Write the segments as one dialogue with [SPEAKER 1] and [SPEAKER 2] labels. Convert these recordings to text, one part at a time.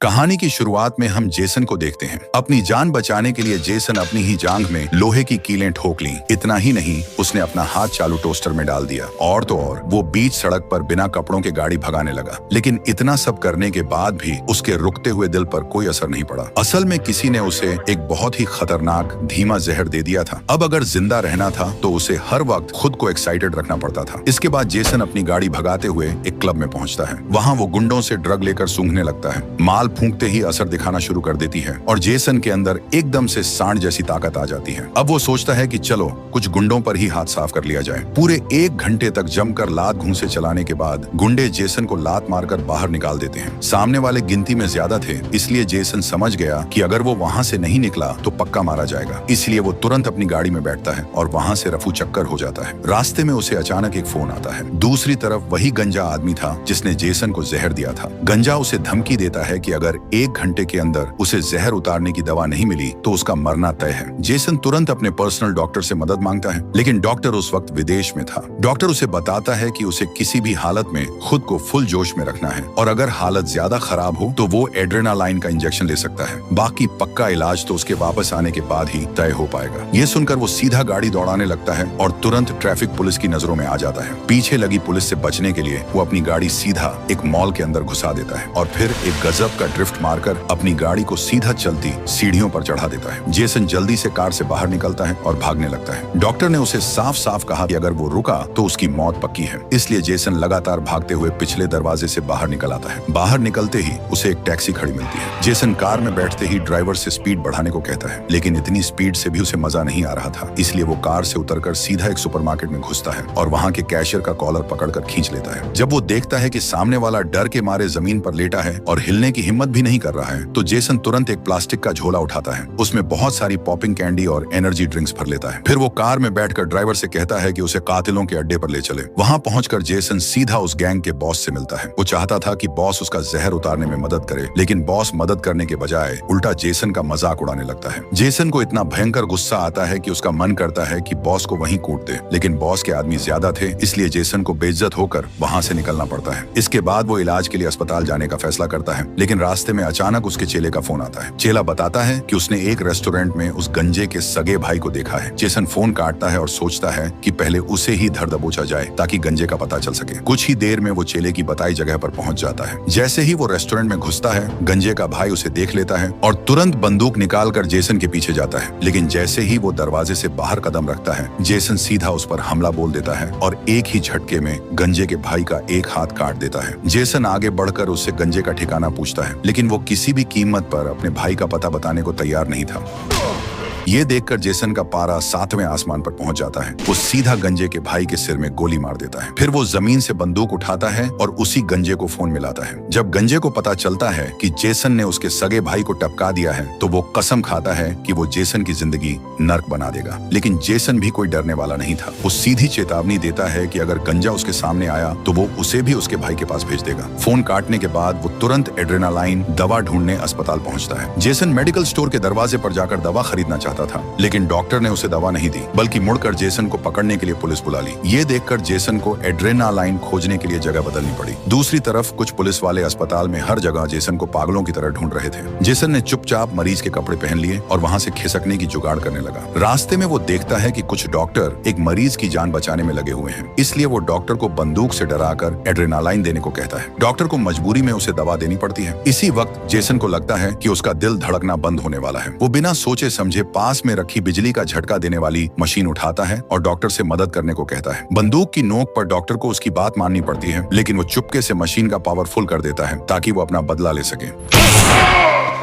[SPEAKER 1] कहानी की शुरुआत में हम जेसन को देखते हैं। अपनी जान बचाने के लिए जेसन अपनी ही जांघ में लोहे की कीलें ठोक लीं। इतना ही नहीं, उसने अपना हाथ चालू टोस्टर में डाल दिया और तो और वो बीच सड़क पर बिना कपड़ों के गाड़ी भगाने लगा। लेकिन इतना सब करने के बाद भी उसके रुकते हुए दिल पर कोई असर नहीं पड़ा। असल में किसी ने उसे एक बहुत ही खतरनाक धीमा जहर दे दिया था। अब अगर जिंदा रहना था तो उसे हर वक्त खुद को एक्साइटेड रखना पड़ता था। इसके बाद जेसन अपनी गाड़ी भगाते हुए एक क्लब में पहुंचता है। वहाँ वो गुंडों से ड्रग लेकर सूंघने लगता है। माल फूंकते ही असर दिखाना शुरू कर देती है और जेसन के अंदर एकदम से सांड जैसी ताकत आ जाती है। अब वो सोचता है कि चलो कुछ गुंडों पर ही हाथ साफ कर लिया जाए। पूरे 1 घंटे तक जमकर लात घूंसे चलाने के बाद गुंडे जेसन को लात मारकर बाहर निकाल देते हैं। सामने वाले गिनती में ज्यादा थे, इसलिए जेसन समझ गया कि अगर वो वहाँ से नहीं निकला तो पक्का मारा जाएगा। इसलिए वो तुरंत अपनी गाड़ी में बैठता है और वहाँ से रफू चक्कर हो जाता है। रास्ते में उसे अचानक एक फोन आता है। दूसरी तरफ वही गंजा आदमी था जिसने जेसन को जहर दिया था। गंजा उसे धमकी देता है कि अगर 1 घंटे के अंदर उसे जहर उतारने की दवा नहीं मिली तो उसका मरना तय है। जेसन तुरंत अपने पर्सनल डॉक्टर से मदद मांगता है, लेकिन डॉक्टर उस वक्त विदेश में था। डॉक्टर उसे बताता है कि उसे किसी भी हालत में खुद को फुल जोश में रखना है और अगर हालत ज्यादा खराब हो तो वो एड्रेनालाइन का इंजेक्शन ले सकता है। बाकी पक्का इलाज तो उसके वापस आने के बाद ही तय हो पाएगा। ये सुनकर वो सीधा गाड़ी दौड़ाने लगता है और तुरंत ट्रैफिक पुलिस की नजरों में आ जाता है। पीछे लगी पुलिस से बचने के लिए वो अपनी गाड़ी सीधा एक मॉल के अंदर घुसा देता है और फिर एक गजब का ड्रिफ्ट मारकर अपनी गाड़ी को सीधा चलती सीढ़ियों पर चढ़ा देता है। जेसन जल्दी से कार से बाहर निकलता है और भागने लगता है। डॉक्टर ने उसे साफ साफ कहा कि अगर वो रुका तो उसकी मौत पक्की है। इसलिए जेसन लगातार भागते हुए पिछले दरवाजे से बाहर निकल आता है। बाहर निकलते ही उसे एक टैक्सी खड़ी मिलती है। जेसन कार में बैठते ही ड्राइवर से स्पीड बढ़ाने को कहता है, लेकिन इतनी स्पीड से भी उसे मजा नहीं आ रहा था। इसलिए वो कार से उतरकर सीधा एक सुपरमार्केट में घुसता है और वहाँ के कैशियर का कॉलर पकड़कर खींच लेता है। जब वो देखता है कि सामने वाला डर के मारे जमीन पर लेटा है और हिलने की हिम्मत भी नहीं कर रहा है, तो जेसन तुरंत एक प्लास्टिक का झोला उठाता है। उसमें बहुत सारी पॉपिंग कैंडी और एनर्जी ड्रिंक्स भर लेता है। फिर वो कार में बैठकर ड्राइवर से कहता है कि उसे कातिलों के अड्डे पर ले चले। वहां पहुंचकर जेसन सीधा उस गैंग के बॉस से मिलता है। वो चाहता था कि बॉस उसका जहर उतारने में मदद करे, लेकिन बॉस मदद करने के बजाय उल्टा जेसन का मजाक उड़ाने लगता है। जेसन को इतना भयंकर गुस्सा आता है कि उसका मन करता है कि बॉस को वहीं कूट दे, लेकिन बॉस के आदमी ज्यादा थे, इसलिए जेसन को बेइज्जत होकर वहां से निकलना पड़ता है। इसके बाद वो इलाज के लिए अस्पताल जाने का फैसला करता है, लेकिन रास्ते में अचानक उसके चेले का फोन आता है। चेला बताता है कि उसने एक रेस्टोरेंट में उस गंजे के सगे भाई को देखा है। जेसन फोन काटता है और सोचता है कि पहले उसे ही धर दबोचा जाए ताकि गंजे का पता चल सके। कुछ ही देर में वो चेले की बताई जगह पर पहुंच जाता है। जैसे ही वो रेस्टोरेंट में घुसता है, गंजे का भाई उसे देख लेता है और तुरंत बंदूक निकालकर जेसन के पीछे जाता है। लेकिन जैसे ही वो दरवाजे से बाहर कदम रखता है, जेसन सीधा उस पर हमला बोल देता है और एक ही झटके में गंजे के भाई का एक हाथ काट देता है। जेसन आगे बढ़कर उससे गंजे का ठिकाना पूछता है, लेकिन वो किसी भी कीमत पर अपने भाई का पता बताने को तैयार नहीं था। ये देखकर जेसन का पारा 7वें आसमान पर पहुंच जाता है। वो सीधा गंजे के भाई के सिर में गोली मार देता है। फिर वो जमीन से बंदूक उठाता है और उसी गंजे को फोन मिलाता है। जब गंजे को पता चलता है कि जेसन ने उसके सगे भाई को टपका दिया है, तो वो कसम खाता है कि वो जेसन की जिंदगी नर्क बना देगा। लेकिन जेसन भी कोई डरने वाला नहीं था। वो सीधी चेतावनी देता है कि अगर गंजा उसके सामने आया तो वो उसे भी उसके भाई के पास भेज देगा। फोन काटने के बाद वो तुरंत एड्रेनालाइन दवा ढूंढने अस्पताल पहुंचता है। जेसन मेडिकल स्टोर के दरवाजे पर जाकर दवा खरीदना चाहता था, लेकिन डॉक्टर ने उसे दवा नहीं दी, बल्कि मुड़कर जेसन को पकड़ने के लिए पुलिस बुला ली। ये देखकर जेसन को एड्रेनालाइन खोजने के लिए जगह बदलनी पड़ी। दूसरी तरफ कुछ पुलिस वाले अस्पताल में हर जगह जेसन को पागलों की तरह ढूंढ रहे थे। जेसन ने चुपचाप मरीज के कपड़े पहन लिए और वहां से खिसकने की जुगाड़ करने लगा। रास्ते में वो देखता है कि कुछ डॉक्टर एक मरीज की जान बचाने में लगे हुए हैं, इसलिए वो डॉक्टर को बंदूक से डराकर एड्रेनालाइन देने को कहता है। डॉक्टर को मजबूरी में उसे दवा देनी पड़ती है। इसी वक्त जेसन को लगता है कि उसका दिल धड़कना बंद होने वाला है। वो बिना सोचे समझे पास में रखी बिजली का झटका देने वाली मशीन उठाता है और डॉक्टर से मदद करने को कहता है। बंदूक की नोक पर डॉक्टर को उसकी बात माननी पड़ती है, लेकिन वो चुपके से मशीन का पावर फुल कर देता है ताकि वो अपना बदला ले सके।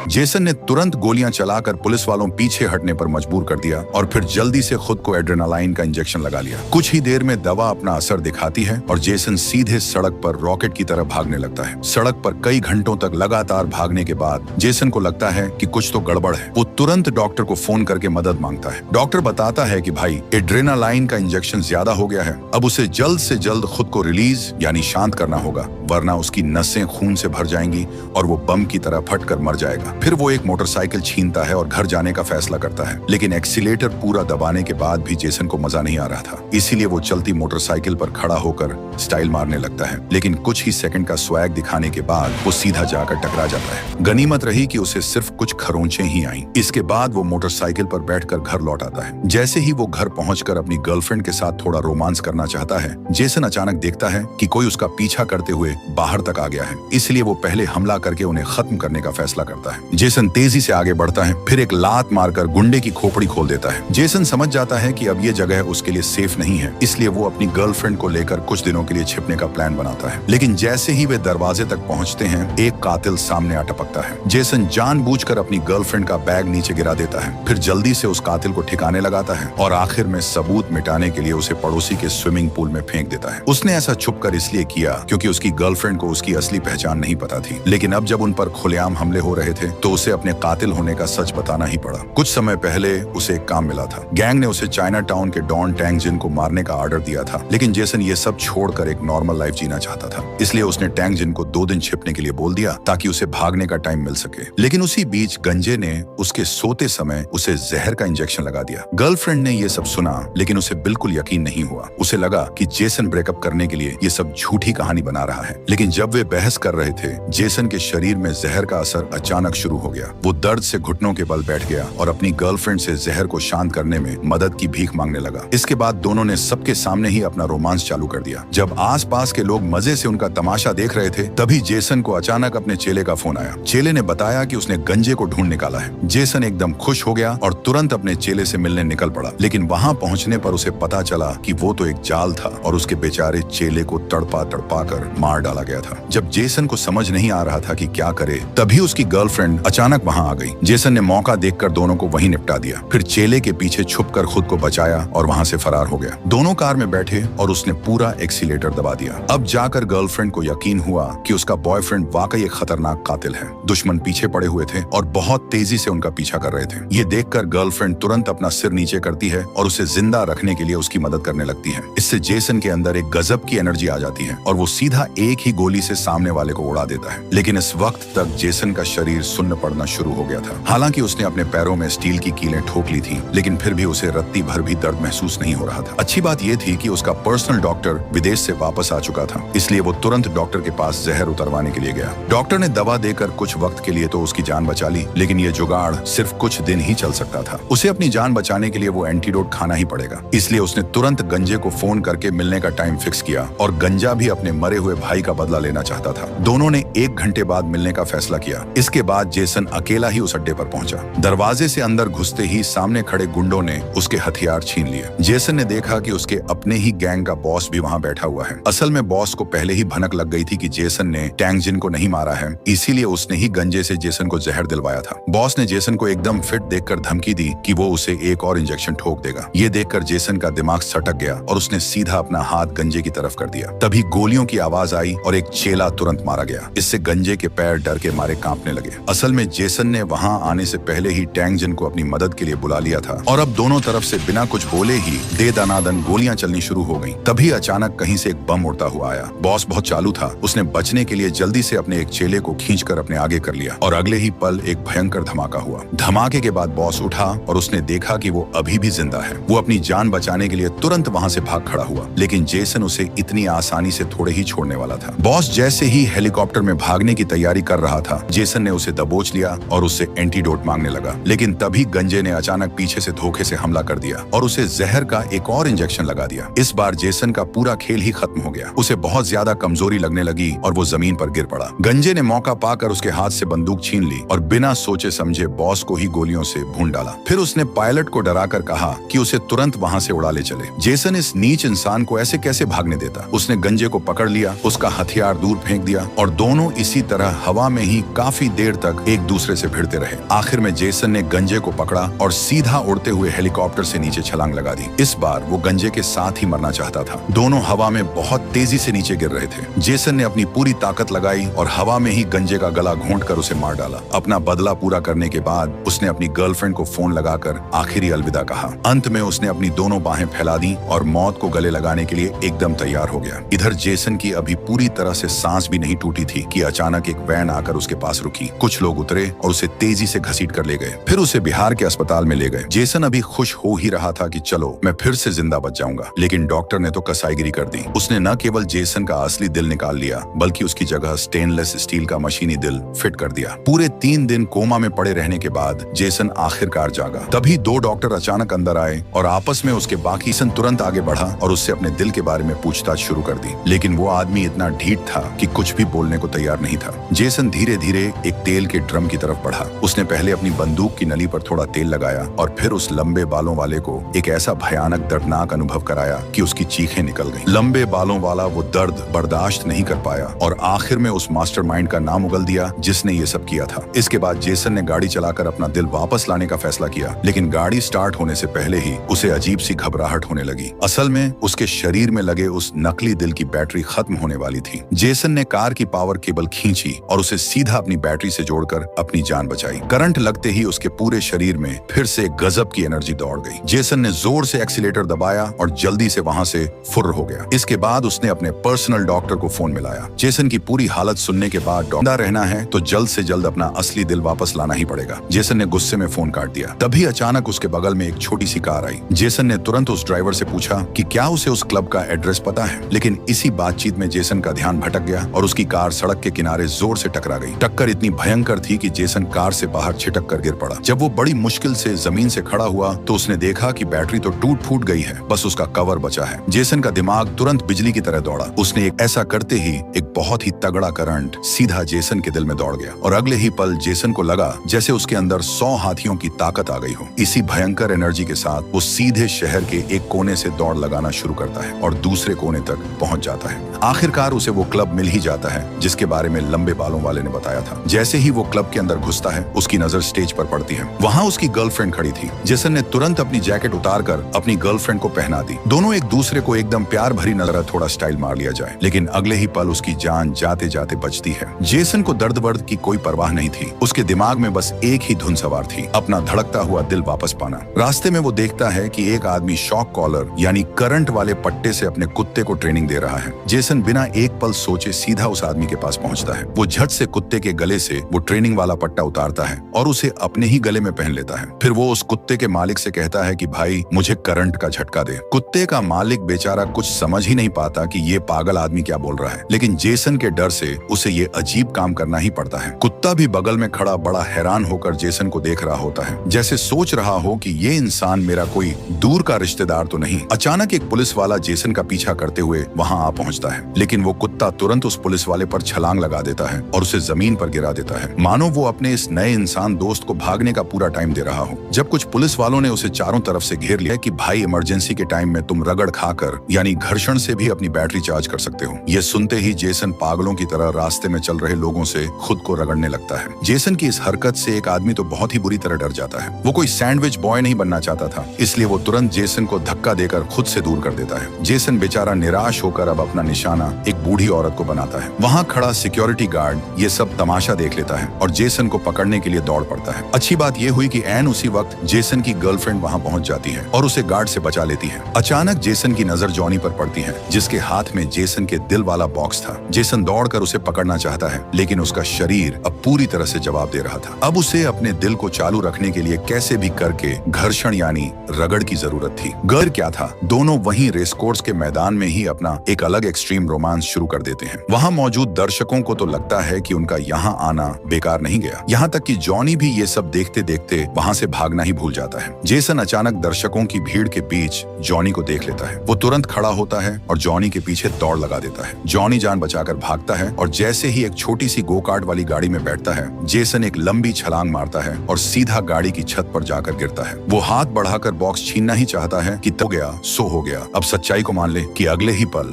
[SPEAKER 1] जेसन ने तुरंत गोलियां चलाकर पुलिस वालों पीछे हटने पर मजबूर कर दिया और फिर जल्दी से खुद को एड्रेनालाइन का इंजेक्शन लगा लिया। कुछ ही देर में दवा अपना असर दिखाती है और जेसन सीधे सड़क पर रॉकेट की तरह भागने लगता है। सड़क पर कई घंटों तक लगातार भागने के बाद जेसन को लगता है कि कुछ तो गड़बड़ है। वो तुरंत डॉक्टर को फोन करके मदद मांगता है। डॉक्टर बताता है कि भाई, एड्रेनालाइन का इंजेक्शन ज्यादा हो गया है। अब उसे जल्द से जल्द खुद को रिलीज यानी शांत करना होगा, वरना उसकी नसें खून से भर जाएंगी और वो बम की तरह फटकर मर जाएगा। फिर वो एक मोटरसाइकिल छीनता है और घर जाने का फैसला करता है, लेकिन एक्सीलेटर पूरा दबाने के बाद भी जेसन को मजा नहीं आ रहा था। इसीलिए वो चलती मोटरसाइकिल पर खड़ा होकर स्टाइल मारने लगता है, लेकिन कुछ ही सेकंड का स्वैग दिखाने के बाद वो सीधा जाकर टकरा जाता है। गनीमत रही कि उसे सिर्फ कुछ खरोंचें ही आईं। इसके बाद वो मोटरसाइकिल पर बैठकर घर लौट आता है। जैसे ही वो घर पहुंचकर अपनी गर्लफ्रेंड के साथ थोड़ा रोमांस करना चाहता है, जेसन अचानक देखता है कि कोई उसका पीछा करते हुए बाहर तक आ गया है। इसलिए वो पहले हमला करके उन्हें खत्म करने का फैसला करता है। जेसन तेजी से आगे बढ़ता है, फिर एक लात मारकर गुंडे की खोपड़ी खोल देता है। जेसन समझ जाता है कि अब ये जगह उसके लिए सेफ नहीं है, इसलिए वो अपनी गर्लफ्रेंड को लेकर कुछ दिनों के लिए छिपने का प्लान बनाता है। लेकिन जैसे ही वे दरवाजे तक पहुंचते हैं, एक कातिल सामने आ टपकता है। जेसन जानबूझकर अपनी गर्लफ्रेंड का बैग नीचे गिरा देता है, फिर जल्दी से उस कातिल को ठिकाने लगाता है और आखिर में सबूत मिटाने के लिए उसे पड़ोसी के स्विमिंग पूल में फेंक देता है। उसने ऐसा छुपकर इसलिए किया क्योंकि उसकी गर्लफ्रेंड को उसकी असली पहचान नहीं पता थी, लेकिन अब जब उन पर खुलेआम हमले हो रहे थे तो उसे अपने कातिल होने का सच बताना ही पड़ा। कुछ समय पहले उसे एक काम मिला था। गैंग ने उसे चाइना टाउन के डॉन टैंग जिन को मारने का ऑर्डर दिया था, लेकिन जेसन ये सब छोड़कर एक नॉर्मल लाइफ जीना चाहता था। इसलिए उसने टैंग जिन को 2 दिन छिपने के लिए बोल दिया ताकि उसे भागने का टाइम मिल सके। लेकिन उसी बीच गंजे ने उसके सोते समय उसे जहर का इंजेक्शन लगा दिया। गर्लफ्रेंड ने ये सब सुना, लेकिन उसे बिल्कुल यकीन नहीं हुआ। उसे लगा कि जेसन ब्रेकअप करने के लिए ये सब झूठी कहानी बना रहा है। लेकिन जब वे बहस कर रहे थे, जेसन के शरीर में जहर का असर अचानक शुरू हो गया। वो दर्द से घुटनों के बल बैठ गया और अपनी गर्लफ्रेंड से जहर को शांत करने में मदद की भीख मांगने लगा। इसके बाद दोनों ने सबके सामने ही अपना रोमांस चालू कर दिया। जब आसपास के लोग मजे से उनका तमाशा देख रहे थे, तभी जेसन को अचानक अपने चेले का फोन आया। चेले ने बताया कि उसने गंजे को ढूंढ निकाला है। जेसन एकदम खुश हो गया और तुरंत अपने चेले से मिलने निकल पड़ा। लेकिन वहां पहुंचने पर उसे पता चला कि वो तो एक जाल था और उसके बेचारे चेले को तड़पा तड़पा कर मार डाला गया था। जब जेसन को समझ नहीं आ रहा था कि क्या करे, तभी उसकी गर्लफ्रेंड अचानक वहां आ गई। जेसन ने मौका देखकर दोनों को वहीं निपटा दिया, फिर चेले के पीछे छुपकर खुद को बचाया और वहां से फरार हो गया। दोनों कार में बैठे और उसने पूरा एक्सीलेटर दबा दिया। अब जाकर गर्लफ्रेंड को यकीन हुआ कि उसका बॉयफ्रेंड वाकई एक खतरनाक कातिल है। दुश्मन पीछे पड़े हुए थे और बहुत तेजी से उनका पीछा कर रहे थे। ये देखकर गर्लफ्रेंड तुरंत अपना सिर नीचे करती है और उसे जिंदा रखने के लिए उसकी मदद करने लगती है। इससे जेसन के अंदर एक गजब की एनर्जी आ जाती है और वो सीधा एक ही गोली से सामने वाले को उड़ा देता है। लेकिन इस वक्त तक जेसन का शरीर सुन्न पड़ना शुरू हो गया था। हालांकि उसने अपने पैरों में स्टील की कीलें ठोक ली थी, लेकिन फिर भी उसे रत्ती भर भी दर्द महसूस नहीं हो रहा था। अच्छी बात यह थी कि उसका पर्सनल डॉक्टर विदेश से वापस आ चुका था, इसलिए वो तुरंत डॉक्टर के पास जहर उतरवाने के लिए गया। डॉक्टर ने दवा देकर कुछ वक्त के लिए तो उसकी जान बचा ली, लेकिन ये जुगाड़ सिर्फ कुछ दिन ही चल सकता था। उसे अपनी जान बचाने के लिए वो एंटीडोट खाना ही पड़ेगा। इसलिए उसने तुरंत गंजे को फोन करके मिलने का टाइम फिक्स किया और गंजा भी अपने मरे हुए भाई का बदला लेना चाहता था। दोनों ने 1 घंटे बाद मिलने का फैसला किया। इसके बाद जेसन अकेला ही उस अड्डे पर पहुंचा। दरवाजे से अंदर घुसते ही सामने खड़े गुंडों ने उसके हथियार छीन लिए। जेसन ने देखा कि उसके अपने ही गैंग का बॉस भी वहां बैठा हुआ है। असल में बॉस को पहले ही भनक लग गई थी कि जेसन ने टैंग जिन को नहीं मारा है, इसीलिए उसने ही गंजे से जेसन को जहर दिलवाया था। बॉस ने जेसन को एकदम फिट देखकर धमकी दी कि वो उसे एक और इंजेक्शन ठोक देगा। ये देखकर जेसन का दिमाग सटक गया और उसने सीधा अपना हाथ गंजे की तरफ कर दिया। तभी गोलियों की आवाज आई और एक चेला तुरंत मारा गया। इससे गंजे के पैर डर के मारे कांपने लगे। असल में जेसन ने वहां आने से पहले ही टैंग जिन को अपनी मदद के लिए बुला लिया था और अब दोनों तरफ से बिना कुछ बोले ही दे दनादन गोलियां चलनी शुरू हो गईं। तभी अचानक कहीं से एक बम उड़ता हुआ आया। बॉस बहुत चालू था। उसने बचने के लिए जल्दी से अपने एक चेले को खींचकर अपने आगे कर लिया और अगले ही पल एक भयंकर धमाका हुआ। धमाके के बाद बॉस उठा और उसने देखा कि वो अभी भी जिंदा है। वो अपनी जान बचाने के लिए तुरंत वहां से भाग खड़ा हुआ, लेकिन जेसन उसे इतनी आसानी से थोड़े ही छोड़ने वाला था। बॉस जैसे ही हेलीकॉप्टर में भागने की तैयारी कर रहा था, जेसन ने उसे दबोच लिया और उससे एंटीडोट मांगने लगा। लेकिन तभी गंजे ने अचानक पीछे से धोखे से हमला कर दिया और उसे जहर का एक और इंजेक्शन लगा दिया। इस बार जेसन का पूरा खेल ही खत्म हो गया। उसे बहुत ज्यादा कमजोरी लगने लगी और वो जमीन पर गिर पड़ा। गंजे ने मौका पाकर उसके हाथ से बंदूक छीन ली और बिना सोचे समझे बॉस को ही गोलियों से भून डाला। फिर उसने पायलट को डराकर कहा कि उसे तुरंत वहां से उड़ा ले चले। जेसन इस नीच इंसान को ऐसे कैसे भागने देता। उसने गंजे को पकड़ लिया, उसका हथियार दूर फेंक दिया और दोनों इसी तरह हवा में ही काफी देर तक एक दूसरे से भिड़ते रहे। आखिर में जेसन ने गंजे को पकड़ा और सीधा उड़ते हुए हेलीकॉप्टर से नीचे छलांग लगा दी। इस बार वो गंजे के साथ ही मरना चाहता था। दोनों हवा में बहुत तेजी से नीचे गिर रहे थे। जेसन ने अपनी पूरी ताकत लगाई और हवा में ही गंजे का गला घोंटकर उसे मार डाला। अपना बदला पूरा करने के बाद उसने अपनी गर्लफ्रेंड को फोन लगाकर आखिरी अलविदा कहा। अंत में उसने अपनी दोनों बाहें फैला दी और मौत को गले लगाने के लिए एकदम तैयार हो गया। इधर जेसन की अभी पूरी तरह से सांस भी नहीं टूटी थी कि अचानक एक वैन आकर उसके पास रुकी। कुछ लोग उतरे और उसे तेजी से घसीट कर ले गए। फिर उसे बिहार के अस्पताल में ले गए। जेसन अभी खुश हो ही रहा था कि चलो मैं फिर से जिंदा बच जाऊंगा, लेकिन डॉक्टर ने तो कसाईगिरी कर दी। उसने न केवल जेसन का असली दिल निकाल लिया, बल्कि उसकी जगह स्टेनलेस स्टील का मशीनी दिल फिट कर दिया। पूरे 3 दिन कोमा में पड़े रहने के बाद जेसन आखिरकार जागा। तभी 2 डॉक्टर अचानक अंदर आए और आपस में उसके बाकी सन तुरंत आगे बढ़ा और उससे अपने दिल के बारे में पूछताछ शुरू कर दी। लेकिन वो आदमी इतना ढीठ था कि कुछ भी बोलने को तैयार नहीं था। जेसन धीरे धीरे एक तेल के ड्रम की तरफ बढ़ा। उसने पहले अपनी बंदूक की नली पर थोड़ा तेल लगाया और फिर उस लंबे बालों वाले को एक ऐसा भयानक दर्दनाक अनुभव कराया कि उसकी चीखें निकल गईं। लंबे बालों वाला वो दर्द बर्दाश्त नहीं कर पाया और आखिर में उस मास्टरमाइंड का नाम उगल दिया जिसने ये सब किया था। इसके बाद जेसन ने गाड़ी चलाकर अपना दिल वापस लाने का फैसला किया, लेकिन गाड़ी स्टार्ट होने से पहले ही उसे अजीब सी घबराहट होने लगी। असल में उसके शरीर में लगे उस नकली दिल की बैटरी खत्म होने वाली थी। जेसन ने कार की पावर केबल खींची और उसे सीधा अपनी बैटरी से जोड़कर अपनी जान बचाई। करंट लगते ही उसके पूरे शरीर में फिर से गजब की एनर्जी दौड़ गई। जेसन ने जोर से एक्सीलेटर दबाया और जल्दी से वहां से फुर्र हो गया। इसके बाद उसने अपने पर्सनल डॉक्टर को फोन मिलाया। जेसन की पूरी हालत सुनने के बाद जिंदा रहना है तो जल्द से जल्द अपना असली दिल वापस लाना ही पड़ेगा। जेसन ने गुस्से में फोन काट दिया। तभी अचानक उसके बगल में एक छोटी सी कार आई। जेसन ने तुरंत उस ड्राइवर से पूछा कि क्या उसे उस क्लब का एड्रेस पता है, लेकिन इसी बातचीत में जेसन का ध्यान भटक गया और उसकी कार सड़क के किनारे जोर से टकरा गई। टक्कर इतनी भयंकर थी कि जेसन कार से बाहर छिटक कर गिर पड़ा। जब वो बड़ी मुश्किल से जमीन से खड़ा हुआ तो उसने देखा कि बैटरी तो टूट फूट गई है, बस उसका कवर बचा है। जेसन का दिमाग तुरंत बिजली की तरह दौड़ा। उसने ऐसा करते ही एक बहुत ही तगड़ा करंट सीधा जेसन के दिल में दौड़ गया और अगले ही पल जेसन को लगा जैसे उसके अंदर 100 हाथियों की ताकत आ गई हो। इसी भयंकर एनर्जी के साथ वो सीधे शहर के एक कोने से दौड़ लगाना शुरू करता है और दूसरे कोने तक पहुंच जाता है। आखिरकार उसे वो क्लब मिल ही जाता है जिसके बारे में लंबे बालों वाले ने बताया था। जैसे ही वो क्लब के अंदर घुसता है उसकी नजर स्टेज पर पड़ती है। वहाँ उसकी गर्लफ्रेंड खड़ी थी। जेसन ने तुरंत अपनी जैकेट उतारकर अपनी गर्लफ्रेंड को पहना दी। दोनों एक दूसरे को एकदम प्यार भरी नजर थोड़ा स्टाइल मार लिया जाए, लेकिन अगले ही पल उसकी जान जाते जाते बचती है। जेसन को दर्द वर्द की कोई परवाह नहीं थी। उसके दिमाग में बस एक ही धुन सवार थी, अपना धड़कता हुआ दिल वापस पाना। रास्ते में वो देखता है कि एक आदमी शॉक कॉलर यानी करंट वाले पट्टे से अपने कुत्ते को ट्रेनिंग दे रहा है। जेसन बिना एक पल सोचे सीधा उस आदमी के पास पहुंचता है। वो झट से कुत्ते के गले से वो ट्रेनिंग वाला पट्टा उतारता है और उसे अपने ही गले में पहन लेता है। फिर वो उस कुत्ते के मालिक से कहता है कि भाई मुझे करंट का झटका दे। कुत्ते का मालिक बेचारा कुछ समझ ही नहीं पाता कि ये पागल आदमी क्या बोल रहा है, लेकिन जेसन के डर से उसे ये अजीब काम करना ही पड़ता है। कुत्ता भी बगल में खड़ा बड़ा हैरान होकर जेसन को देख रहा होता है, जैसे सोच रहा हो कि ये इंसान मेरा कोई दूर का रिश्तेदार तो नहीं। अचानक एक पुलिस वाला जेसन का पीछा करते हुए वहां आ पहुंचता है, लेकिन वो कुत्ता तुरंत उस पुलिस वाले पर छलांग लगा देता है और उसे जमीन पर गिरा देता है, मानो वो अपने इस नए इंसान दोस्त को भागने का पूरा टाइम दे रहा हो। जब कुछ पुलिस वालों ने उसे चारों तरफ से घेर लिया कि भाई इमरजेंसी के टाइम में तुम रगड़ खाकर यानी घर्षण से भी अपनी बैटरी चार्ज कर सकते हो। ये सुनते ही जेसन पागलों की तरह रास्ते में चल रहे लोगों से खुद को रगड़ने लगता है। जेसन की इस हरकत से एक आदमी तो बहुत ही बुरी तरह डर जाता है। वो कोई सैंडविच बॉय नहीं बनना चाहता था, इसलिए वो तुरंत जेसन को धक्का देकर खुद से दूर कर देता है। जेसन बेचारा निराश होकर अब अपना निशाना एक बूढ़ी औरत को बनाता है। वहाँ खड़ा सिक्योरिटी गार्ड ये सब तमाशा देख लेता है और जेसन को पकड़ने के लिए दौड़ पड़ता है। अच्छी बात यह हुई कि ऐन उसी वक्त जेसन की गर्लफ्रेंड वहाँ पहुंच जाती है और उसे गार्ड से बचा लेती है। अचानक जेसन की नजर जॉनी पर पड़ती है, जिसके हाथ में जेसन के दिल वाला बॉक्स था। जेसन दौड़कर उसे पकड़ना चाहता है, लेकिन उसका शरीर अब पूरी तरह से जवाब दे रहा था। अब उसे अपने दिल को चालू रखने के लिए कैसे भी करके घर्षण यानी रगड़ की जरूरत थी। गर क्या था, दोनों वहीं रेसकोर्स के मैदान में ही अपना एक अलग एक्सट्रीम रोमांस शुरू कर देते हैं। वहां मौजूद दर्शकों को तो लगता है कि उनका यहाँ आना बेकार नहीं गया, यहाँ तक कि जॉनी भी ये सब देखते देखते वहां से भागना ही भूल जाता है। जेसन अचानक दर्शकों की भीड़ के बीच जॉनी को देख लेता है। वो तुरंत खड़ा होता है और जॉनी के पीछे दौड़ लगा देता है। जॉनी जान बचाकर भागता है और जैसे ही एक छोटी सी गो कार्ट वाली गाड़ी में बैठता है, जेसन एक लंबी छलांग मारता है और सीधा गाड़ी की छत पर जाकर गिरता है। वो हाथ बढ़ाकर बॉक्स छीनना ही चाहता है कि तो गया सो हो गया। अब सच्चाई को मान ले कि अगले ही पल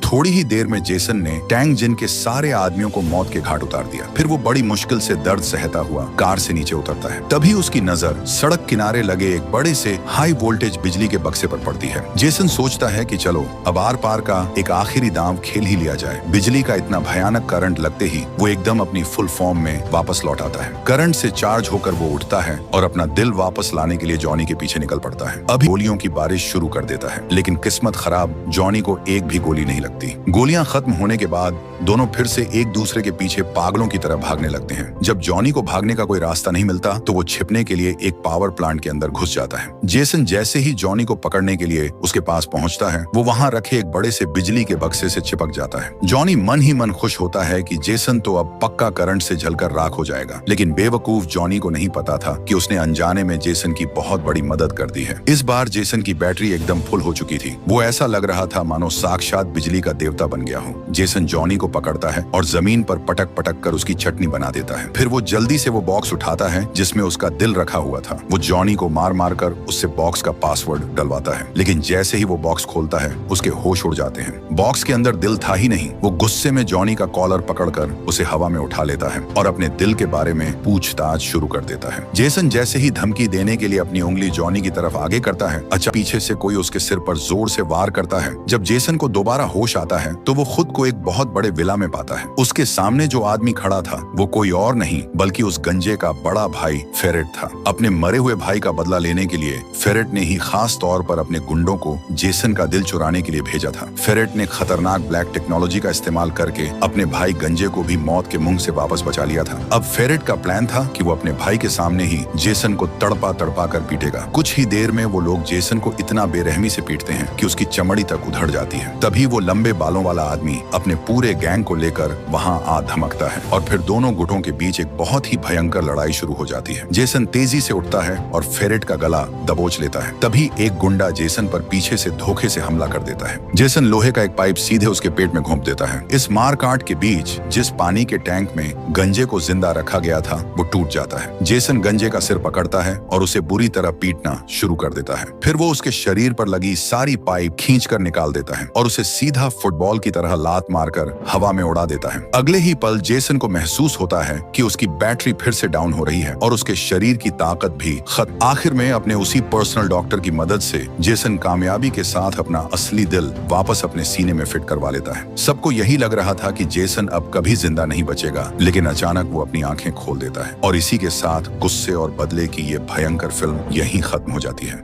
[SPEAKER 1] थोड़ी ही देर में जेसन ने टैंक जिन के सारे आदमियों को मौत के घाट उतार दिया। फिर वो बड़ी मुश्किल से दर्द सहता हुआ कार से नीचे उतरता है। तभी उसकी नजर सड़क किनारे लगे एक बड़े से हाई वोल्टेज बिजली के बक्से पर पड़ती है। जेसन सोचता है कि चलो अब आर पार का एक आखिरी दांव खेल ही लिया जाए। बिजली का इतना भयानक करंट लगते ही वो एकदम अपनी फुल फॉर्म में वापस लौट आता है। करंट से चार्ज होकर वो उठता है और अपना दिल वापस लाने के लिए जॉनी के पीछे निकल पड़ता है। अभी गोलियों की बारिश शुरू कर देता है, लेकिन किस्मत खराब, जॉनी को एक भी गोली नहीं लगती। गोलियां खत्म होने के बाद दोनों फिर से एक दूसरे के पीछे पागलों की तरह भागने लगते हैं। जब जॉनी को भागने का कोई रास्ता नहीं मिलता तो वो छिपने के लिए एक पावर प्लांट के अंदर घुस जाता है। जेसन जैसे ही जॉनी को पकड़ने के लिए उसके पास पहुंचता है, वो वहां रखे एक बड़े से बिजली के बक्से से चिपक जाता है। जॉनी मन ही मन खुश होता है कि जेसन तो अब पक्का करंट से जलकर राख हो जाएगा, लेकिन बेवकूफ जॉनी को नहीं पता था कि उसने अनजाने में जेसन की बहुत बड़ी मदद कर दी है। इस बार जेसन की बैटरी एकदम फुल हो चुकी थी। वो ऐसा लग रहा था मानो साक्षात बिजली का देवता बन गया हो। जेसन जॉनी को पकड़ता है और जमीन पर पटक पटक कर उसकी चटनी बना देता है। फिर वो जल्दी से वो बॉक्स उठाता है जिसमें उसका दिल रखा हुआ था। वो जॉनी को मार मार कर उससे बॉक्स का पासवर्ड डलवाता है, लेकिन जैसे ही वो बॉक्स खोलता है उसके होश उड़ जाते हैं। बॉक्स के अंदर दिल था ही नहीं। वो गुस्से में जॉनी का कॉलर पकड़कर उसे हवा में उठा लेता है और अपने दिल के बारे में पूछताछ शुरू कर देता है। जेसन जैसे ही धमकी देने के लिए अपनी उंगली जॉनी की तरफ आगे करता है, अचानक पीछे से कोई उसके सिर पर जोर से वार करता है। जब जेसन को दोबारा होश आता है तो वो खुद को एक बहुत बड़े विला में पाता है। उसके सामने जो आदमी खड़ा था वो कोई और नहीं बल्कि उस गंजे का बड़ा भाई फेरेट था। अपने मरे हुए भाई का बदला लेने के लिए फेरेट ने ही खास तौर पर अपने गुंडों को जेसन का दिल चुराने के लिए भेजा था। फेरेट ने खतरनाक ब्लैक टेक्नोलॉजी का इस्तेमाल करके अपने भाई गंजे को भी मौत के मुंह से वापस बचा लिया था। अब फेरेट का प्लान था कि वो अपने भाई के सामने ही जेसन को तड़पा तड़पा कर पीटेगा। कुछ ही देर में वो लोग जेसन को इतना बेरहमी से पीटते हैं कि उसकी चमड़ी तक उधड़ जाती है। तभी वो लंबे बालों वाला आदमी अपने पूरे गैंग को लेकर वहां आ धमकता है और फिर दोनों गुटों के बीच एक बहुत ही भयंकर लड़ाई शुरू हो जाती है। जेसन तेजी से उठता है और फेरेट का गला दबोच लेता है। तभी एक गुंडा जेसन पर पीछे से धोखे से हमला कर देता है। जेसन लोहे का एक पाइप सीधे उसके पेट में घोंप देता है। इस मार काट के बीच जिस पानी के टैंक में गंजे को जिंदा रखा गया था वो टूट जाता है। जेसन गंजे का सिर पकड़ता है और उसे बुरी तरह पीटना शुरू कर देता है। फिर वो उसके शरीर पर लगी सारी पाइप खींचकर निकाल देता है और उसे सीधा फुटबॉल की तरह लात मारकर हवा में उड़ा देता है। अगले ही पल जेसन को महसूस होता है कि उसकी बैटरी फिर से डाउन हो रही है और उसके शरीर की ताकत भी खत्म। आखिर में अपने उसी पर्सनल डॉक्टर की मदद से जेसन कामयाबी के साथ अपना असली दिल वापस अपने सीने में फिट करवा लेता है। सबको यही लग रहा था कि जेसन अब कभी जिंदा नहीं बचेगा, लेकिन अचानक वो अपनी आंखें खोल देता है और इसी के साथ गुस्से और बदले की ये भयंकर फिल्म यहीं खत्म हो जाती है।